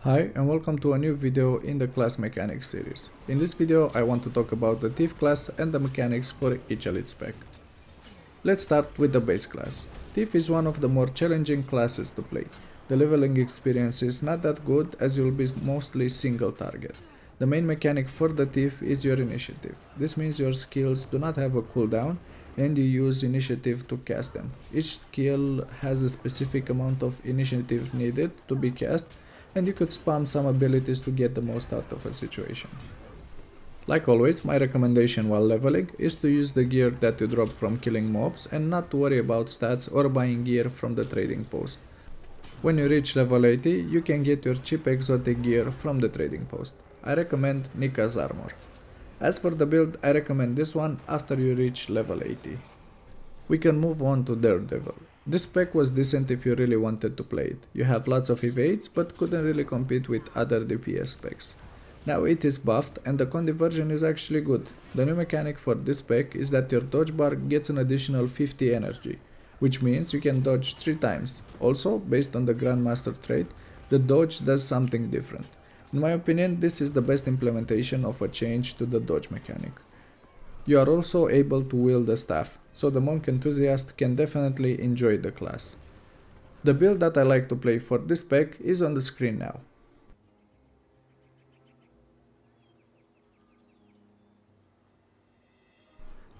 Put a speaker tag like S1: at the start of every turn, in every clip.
S1: Hi and welcome to a new video in the class mechanics series. In this video I want to talk about the Thief class and the mechanics for each elite spec. Let's start with the base class. Thief is one of the more challenging classes to play. The leveling experience is not that good as you'll be mostly single target. The main mechanic for the Thief is your initiative. This means your skills do not have a cooldown and you use initiative to cast them. Each skill has a specific amount of initiative needed to be cast, and you could spam some abilities to get the most out of a situation. Like always, my recommendation while leveling is to use the gear that you drop from killing mobs and not to worry about stats or buying gear from the trading post. When you reach level 80, you can get your cheap exotic gear from the trading post. I recommend Nika's armor. As for the build, I recommend this one after you reach level 80. We can move on to Daredevil. This spec was decent if you really wanted to play it. You have lots of evades but couldn't really compete with other DPS specs. Now it is buffed and the Condi version is actually good. The new mechanic for this spec is that your dodge bar gets an additional 50 energy, which means you can dodge 3 times. Also, based on the Grandmaster trait, the dodge does something different. In my opinion, this is the best implementation of a change to the dodge mechanic. You are also able to wield a staff, so the monk enthusiast can definitely enjoy the class. The build that I like to play for this spec is on the screen now.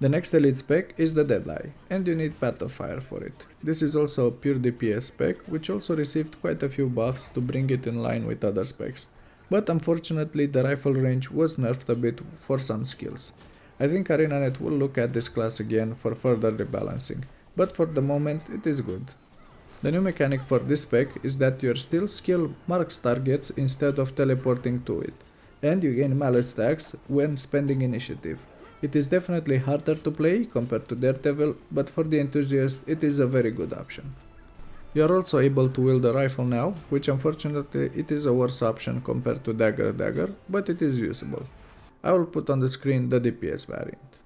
S1: The next elite spec is the Deadeye, and you need Path of Fire for it. This is also a pure DPS spec, which also received quite a few buffs to bring it in line with other specs, but unfortunately the rifle range was nerfed a bit for some skills. I think ArenaNet will look at this class again for further rebalancing, but for the moment it is good. The new mechanic for this spec is that your steal skill marks targets instead of teleporting to it, and you gain mallet stacks when spending initiative. It is definitely harder to play compared to Daredevil, but for the enthusiast it is a very good option. You are also able to wield a rifle now, which unfortunately it is a worse option compared to dagger, but it is usable. I will put on the screen the DPS variant.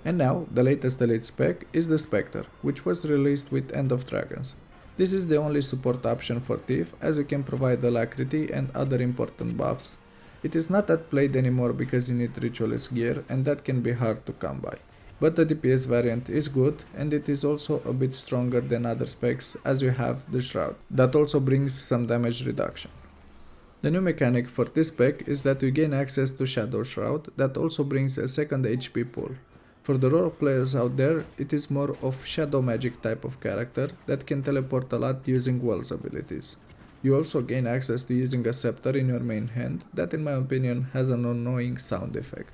S1: And now, the latest elite spec is the Specter, which was released with End of Dragons. This is the only support option for Thief, as you can provide Alacrity and other important buffs. It is not that played anymore because you need ritualist gear and that can be hard to come by. But the DPS variant is good and it is also a bit stronger than other specs as you have the Shroud, that also brings some damage reduction. The new mechanic for this spec is that you gain access to Shadow Shroud that also brings a second HP pool. For the role players out there, it is more of shadow magic type of character that can teleport a lot using Wells abilities. You also gain access to using a scepter in your main hand that in my opinion has an annoying sound effect.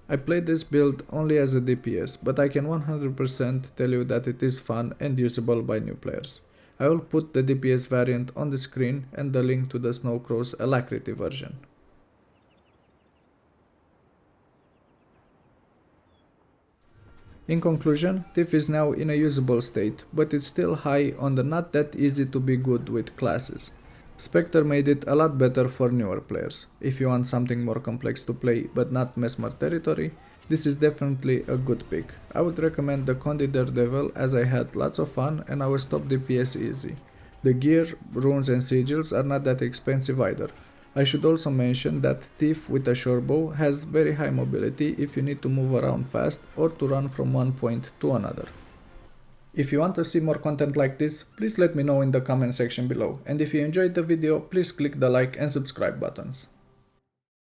S1: I played this build only as a DPS, but I can 100% tell you that it is fun and usable by new players. I will put the DPS variant on the screen and the link to the Snowcrow's Alacrity version. In conclusion, Thief is now in a usable state, but it's still high on the not that easy to be good with classes. Specter made it a lot better for newer players. If you want something more complex to play but not Mesmer territory, this is definitely a good pick. I would recommend the Condi Daredevil as I had lots of fun and I was top DPS easy. The gear, runes and sigils are not that expensive either. I should also mention that Thief with a shortbow has very high mobility if you need to move around fast or to run from one point to another. If you want to see more content like this, please let me know in the comment section below, and if you enjoyed the video, please click the like and subscribe buttons.